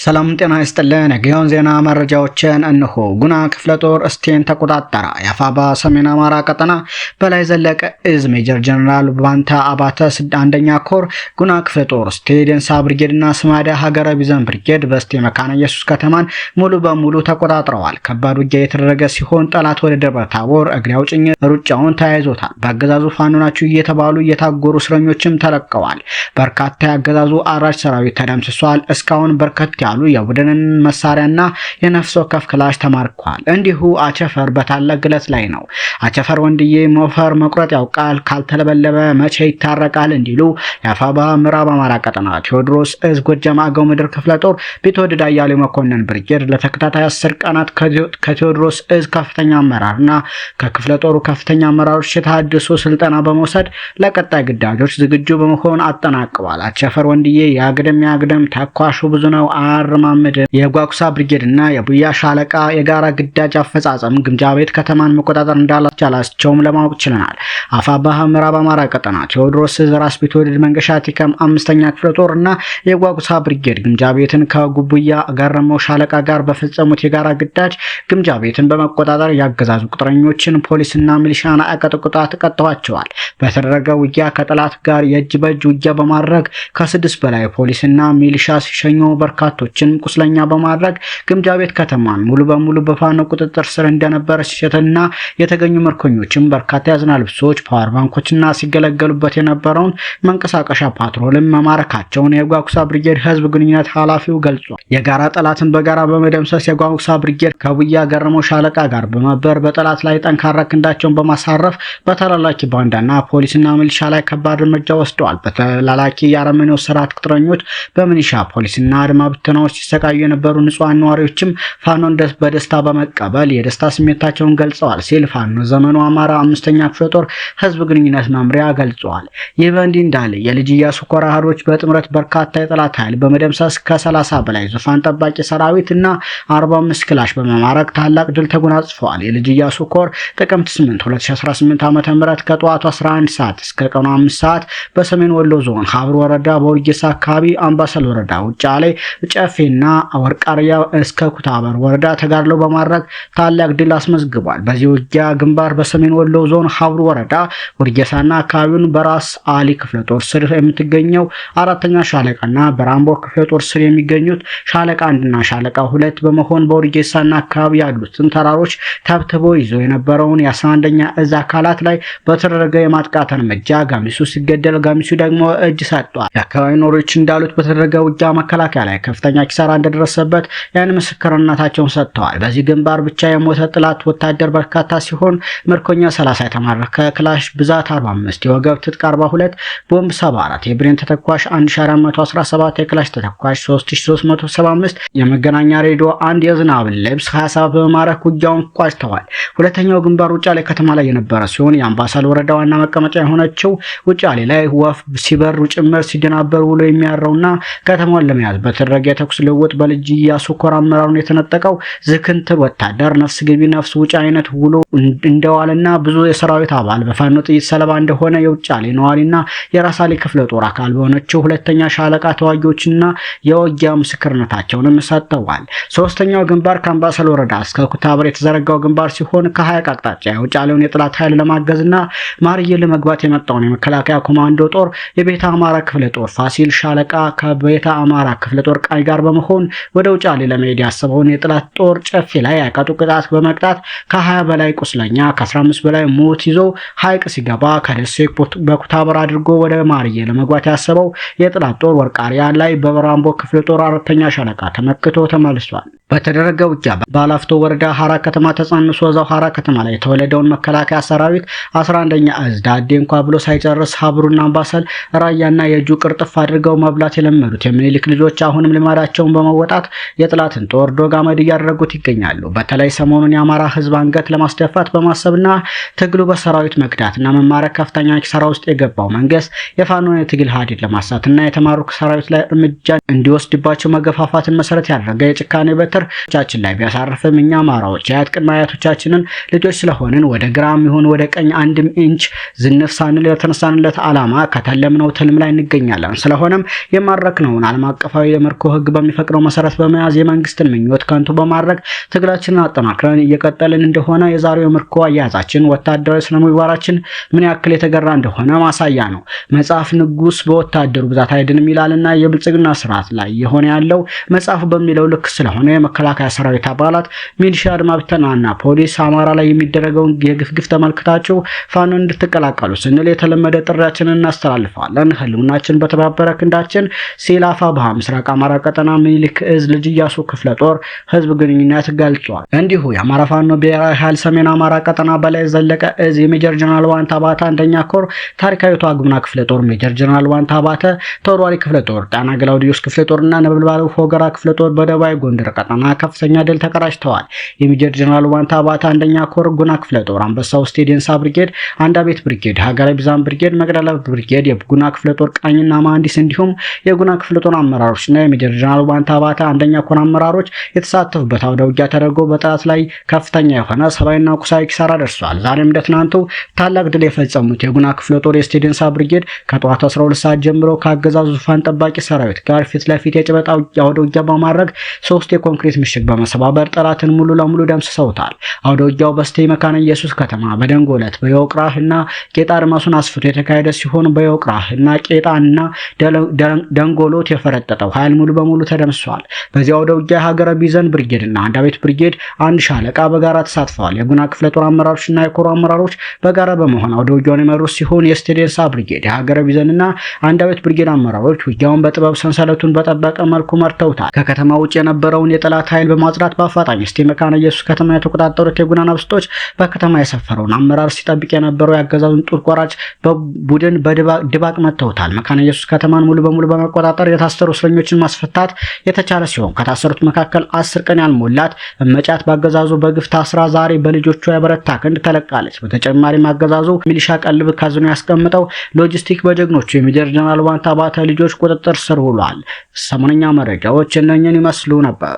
ሰላም ጤና ይስጥልን። የጊዮን ዜና መረጃዎችን እንሆ። ጉና ክፍለ ጦር እስቴን ተቆጣጠረ። የአፋባ ሰሜን አማራ ቀጠና በላይ ዘለቀ እዝ ሜጀር ጀነራል ባንታ አባተ አንደኛ ኮር ጉና ክፍለ ጦር እስቴ ደንሳ ብርጌድና ስማዳ ሀገረ ቢዘን ብርጌድ በስቴ መካነ ኢየሱስ ከተማን ሙሉ በሙሉ ተቆጣጥረዋል። ከባድ ውጊያ የተደረገ ሲሆን ጠላት ወደ ደብረ ታቦር እግሬ አውጭኝ ሩጫውን ተያይዞታል። በአገዛዙ ፋኖ ናችሁ እየተባሉ የታጎሩ እስረኞችም ተለቀዋል። በርካታ የአገዛዙ አራጅ ሰራዊት ተደምስሷል። እስካሁን በርከት ያሉ የቡድንን መሳሪያና የነፍስ ወከፍ ክላሽ ተማርኳል። እንዲሁ አቸፈር በታላቅ ግለት ላይ ነው። አቸፈር ወንድዬ ሞፈር መቁረጥ ያውቃል፣ ካልተለበለበ መቼ ይታረቃል እንዲሉ የአፋባ ምዕራብ አማራ ቀጠና ቴዎድሮስ እዝ ጎጃም አገው ምድር ክፍለ ጦር ቢትወደድ አያሌው መኮንን ብርጌድ ለተከታታይ 10 ቀናት ከቴዎድሮስ እዝ ከፍተኛ አመራርና ከክፍለ ጦሩ ከፍተኛ አመራሮች የተሃድሶ ስልጠና በመውሰድ ለቀጣይ ግዳጆች ዝግጁ በመሆን አጠናቅቋል። አቸፈር ወንድዬ ያግደም ተኳሹ ብዙ ነው አርማምድ የጓጉሳ ብርጌድና የቡያ ሻለቃ የጋራ ግዳጅ አፈጻጸም ግምጃ ቤት ከተማን መቆጣጠር እንዳላስቻላቸውም ለማወቅ ችለናል። አፋባህ ምዕራብ አማራ ቀጠና ቴዎድሮስ ራስ ቢትወደድ መንገሻ ቲከም 5ኛ ክፍለ ጦርና የጓጉሳ ብርጌድ ግምጃ ቤትን ከጉቡያ ገረመው ሻለቃ ጋር በፈጸሙት የጋራ ግዳጅ ግምጃ ቤትን በመቆጣጠር ያገዛዙ ቅጥረኞችን ፖሊስና ሚሊሻና አቀጥቅጣት ቀጥተዋቸዋል። በተደረገ ውጊያ ከጠላት ጋር የእጅ በእጅ ውጊያ በማድረግ ከ6 በላይ ፖሊስና ሚሊሻ ሲሸኙ በርካቶችን ቁስለኛ በማድረግ ግምጃ ቤት ከተማን ሙሉ በሙሉ በፋኖ ቁጥጥር ስር እንደነበረ ሲሸተና የተገኙ ምርኮኞችም በርካታ ያዝና ልብሶች፣ ፓወር ባንኮችና ሲገለገሉበት የነበረውን መንቀሳቀሻ ፓትሮልም መማረካቸውን የጓጉሳ ብርጌድ ህዝብ ግንኙነት ኃላፊው ገልጿል። የጋራ ጠላትን በጋራ በመደምሰስ የጓጉሳ ብርጌድ ከቡያ ገረመው ሻለቃ ጋር በመበር በጠላት ላይ ጠንካራ ክንዳቸውን በማሳረፍ በተላላኪ ባንዳና ፖሊስና ሚሊሻ ላይ ከባድ እርምጃ ወስደዋል። በተላላኪ የአረመኔው ስርዓት ቅጥረኞች በሚሊሻ ፖሊስና አድማ ብተናዎች ሲሰቃዩ የነበሩ ንጹሃን ነዋሪዎችም ፋኖን በደስታ በመቀበል የደስታ ስሜታቸውን ገልጸዋል ሲል ፋኖ ዘመኑ አማራ 5ኛ ክፍለ ጦር ህዝብ ግንኙነት መምሪያ ገልጿል። ይህ በእንዲህ እንዳለ የልጅ ኢያሱ ኮር አህዶች በጥምረት በርካታ የጠላት ኃይል በመደምሰስ ከ30 በላይ ዙፋን ጠባቂ ሰራዊትና 45 ክላሽ በመማረክ ታላቅ ድል ተጎናጽፈዋል። የልጅ ኢያሱ ኮር ጥቅምት 8 2018 ዓ.ም ከጠዋቱ 11 ሰዓት እስከ ቀኑ 5 ሰዓት በሰሜን ወሎ ዞን ሀብሩ ወረዳ በወርጌሳ አካባቢ አምባሰል ወረዳ ውጫሌ ጨፌና ወርቃሪያ እስከ ኩታበር ወረዳ ተጋድሎ በማድረግ ታላቅ ድል አስመዝግቧል። በዚህ ውጊያ ግንባር በሰሜን ወሎ ዞን ሀብሩ ወረዳ ወርጌሳና አካባቢውን በራስ አሊ ክፍለ ጦር ስር የምትገኘው 4ኛ ሻለቃና በራምቦ ክፍለ ጦር ስር የሚገኙት ሻለቃ 1ና ሻለቃ 2 በመሆን በወርጌሳና አካባቢ ያሉትን ተራሮች ተብትቦ ይዞ የነበረውን የ11ኛ እዝ አካላት ላይ በተደረገ የማጥቃት እርምጃ ጋሚሱ ሲገደል ጋሚሱ ደግሞ እጅ ሰጥቷል። የአካባቢ ኖሮች እንዳሉት በተደረገ ውጊያ መከላከያ ላይ ከፍተኛ ኪሳራ እንደደረሰበት ያን ምስክርነታቸውን ሰጥተዋል። በዚህ ግንባር ብቻ የሞተ ጥላት ወታደር በርካታ ሲሆን ምርኮኛ 30 የተማረከ ክላሽ ብዛት 45 የወገብ ትጥቅ 42 ቦምብ 74 የብሬን ተተኳሽ 1417 የክላሽ ተተኳሽ 3375 የመገናኛ ሬዲዮ 1 የዝናብ ልብስ 27 በማረክ ውጊያውን ቋጭተዋል። ሁለተኛው ግንባር ውጫሌ ከተማ ላይ የነበረ ሲሆን የአምባሳል ወረዳ ዋና መቀመጫ የሆነችው ውጫሌ ላይ ወፍ ሲበሩ ጭምር ሲደናበር ውሎ የሚያረውና ከተማውን ለመያዝ በተደረገ የተኩስ ልውውጥ በልጅ ኢያሱ ኮር አመራሩን የተነጠቀው ዝክንትር ወታደር ነፍስ ግቢ ነፍስ ውጭ አይነት ውሎ እንደዋልና ብዙ የሰራዊት አባል በፋኖ ጥይት ሰለባ እንደሆነ የውጫሌ ነዋሪና የራሳሊ ክፍለ ጦር አካል በሆነችው 2ኛ ሻለቃ ተዋጊዎችና የውጊያ ምስክርነታቸውንም ሰጥተዋል። ሶስተኛው ግንባር ከአምባሰል ወረዳ እስከ ኩታበር የተዘረጋው ግንባር ሲሆን ከ20 አቅጣጫ የውጫሌውን የጠላት ኃይል ለማገዝና ማርዬ ለመግባት የመጣውን የመከላከያ ኮማንዶ ጦር የቤተ አማራ ክፍለ ጦር ፋሲል ሻለቃ ከቤተ አማራ ክፍለ ጦር ቃይ ጋር በመሆን ወደ ውጫሌ ለመሄድ ያሰበውን የጠላት ጦር ጨፌ ላይ ያቀጡ ቅጣት በመቅጣት ከ20 በላይ ቁስለኛ ከ15 በላይ ሞት ይዞ ሐይቅ ሲገባ ከደሴ በኩታበር አድርጎ ወደ ማርዬ ለመግባት ያሰበው የጠላት ጦር ወርቃሪያ ላይ በራምቦ ክፍለ ጦር 4ኛ ሻለቃ ተመክቶ ተመልሷል። በተደረገ ውጊያ ባላፍቶ ወረዳ ሐራ ከተማ ተጻንሶ እዛው ሐራ ከተማ ላይ የተወለደውን መከላከያ ሰራዊት 11ኛ እዝ ዳዴ እንኳ ብሎ ሳይጨርስ ሀብሩና አምባሰል ራያና የእጁ ቅርጥፍ አድርገው መብላት የለመዱት የሚኒሊክ ልጆች አሁንም ልማዳቸውን በመወጣት የጠላትን ጦር ዶግ አመድ እያደረጉት ይገኛሉ። በተለይ ሰሞኑን የአማራ ህዝብ አንገት ለማስደፋት በማሰብና ትግሉ በሰራዊት መክዳትና መማረክ ከፍተኛ ኪሳራ ውስጥ የገባው መንግስት የፋኖን የትግል ሀዲድ ለማሳትና የተማረኩ ሰራዊት ላይ እርምጃ እንዲወስድባቸው መገፋፋትን መሰረት ያደረገ የጭካኔ በትር በትር ቻችን ላይ ቢያሳርፍም እኛ አማራዎች የአያት ቅድመ አያቶቻችንን ልጆች ስለሆንን ወደ ግራም ይሁን ወደ ቀኝ አንድም ኢንች ዝንፍ ሳንል የተነሳንለት ዓላማ ከተለምነው ትልም ላይ እንገኛለን። ስለሆነም የማረክነውን ዓለም አቀፋዊ የምርኮ ህግ በሚፈቅደው መሰረት በመያዝ የመንግስትን ምኞት ከንቱ በማድረግ ትግላችንን አጠናክረን እየቀጠልን እንደሆነ የዛሬው የምርኮ አያያዛችን ወታደራዊ ስነ ምግባራችን ምን ያክል የተገራ እንደሆነ ማሳያ ነው። መጽሐፍ ንጉስ በወታደሩ ብዛት አይድንም ይላልና የብልጽግና ስርዓት ላይ የሆነ ያለው መጽሐፍ በሚለው ልክ ስለሆነ የመከላከያ ሰራዊት አባላት፣ ሚሊሻ፣ አድማ ብተናና ፖሊስ አማራ ላይ የሚደረገውን የግፍ ተመልክታችሁ ፋኖ እንድትቀላቀሉ ስንል የተለመደ ጥሪያችንን እናስተላልፋለን። ህልውናችን በተባበረ ክንዳችን ሲል አፋብኃ ምስራቅ አማራ ቀጠና ምኒልክ ዕዝ ልጅ ኢያሱ ክፍለ ጦር ህዝብ ግንኙነት ገልጿል። እንዲሁ የአማራ ፋኖ ብሔራዊ ኃይል ሰሜን አማራ ቀጠና በላይ ዘለቀ ዕዝ የሜጀር ጀነራል ዋንታ አባተ አንደኛ ኮር ታሪካዊቷ ግብና ክፍለ ጦር ሜጀር ጀነራል ዋንታ አባተ ተወርዋሪ ክፍለ ጦር ጣና ገላውዲዮስ ክፍለ ጦርና ነበልባሉ ፎገራ ክፍለ ጦር በደቡባዊ ጎንደር ቀጠና ከፍተኛ ድል ተቀዳጅተዋል። የሜጀር ጀነራል ዋንታ አባተ አንደኛ ኮር ጉና ክፍለ ጦር አንበሳው ስቴዲየንሳ ብርጌድ፣ አንዳቤት ብርጌድ፣ ሀገረ ቢዛን ብርጌድ፣ መቅደላ ብርጌድ፣ የጉና ክፍለ ጦር ቃኝና መሐንዲስ እንዲሁም የጉና ክፍለ ጦር አመራሮችና የሜጀር ጀነራል ዋንታ አባተ አንደኛ ኮር አመራሮች የተሳተፉበት አውደ ውጊያ ተደርጎ በጠላት ላይ ከፍተኛ የሆነ ሰብአዊና ቁሳዊ ኪሳራ ደርሷል። ዛሬም እንደ ትናንቱ ታላቅ ድል የፈጸሙት የጉና ክፍለ ጦር የስቴዲየንሳ ብርጌድ ከጠዋቱ 12 ሰዓት ጀምሮ ከአገዛዙ ዙፋን ጠባቂ ሰራዊት ጋር ፊት ለፊት የጨበጣ አውደ ውጊያ በማድረግ 3 የኮንክሪት ምሽግ በመሰባበር ጠላትን ሙሉ ለሙሉ ደምስሰውታል። አውደ ውጊያው በስቴ መካነ ኢየሱስ ከተማ በደንጎለት በየውቅራህና ቄጣ አድማሱን አስፍቶ የተካሄደ ሲሆን በየውቅራህና ቄጣና ደንጎሎት የፈረጠጠው ኃይል ሙሉ በሙሉ ተደምስሷል። በዚያው አውደ ውጊያ ሀገረ ቢዘን ብርጌድና አንዳቤት ብርጌድ አንድ ሻለቃ በጋራ ተሳትፈዋል። የጉና ክፍለ ጦር አመራሮችና የኮር አመራሮች በጋራ በመሆን አውደ ውጊያውን የመሩት ሲሆን የስቴዲየንሳ ብርጌድ፣ የሀገረ ቢዘንና አንዳቤት ብርጌድ አመራሮች ውጊያውን በጥበብ ሰንሰለቱን በጠበቀ መልኩ መርተውታል። ከከተማ ውጭ የነበረውን የጠላት ኃይል በማጽዳት በአፋጣኝ ስቴ መካነ ኢየሱስ ከተማ የተቆጣጠሩት የጉና ነፍስቶች በከተማ የሰፈረውን አመራር ሲጠብቅ የነበረው የአገዛዙን ጡት ቆራጭ በቡድን በድባቅ መተውታል። መካነ ኢየሱስ ከተማን ሙሉ በሙሉ በመቆጣጠር የታሰሩ እስረኞችን ማስፈታት የተቻለ ሲሆን ከታሰሩት መካከል 10 ቀን ያልሞላት እመጫት በአገዛዙ በግፍ ታስራ ዛሬ በልጆቿ የበረታ ክንድ ተለቃለች። በተጨማሪም አገዛዙ ሚሊሻ ቀልብ ካዝኖ ያስቀምጠው ሎጂስቲክ በጀግኖቹ የሜጀር ጀነራል ዋንታ አባተ ልጆች ቁጥጥር ስር ውሏል። ሰሞነኛ መረጃዎች እነኝን ይመስሉ ነበር።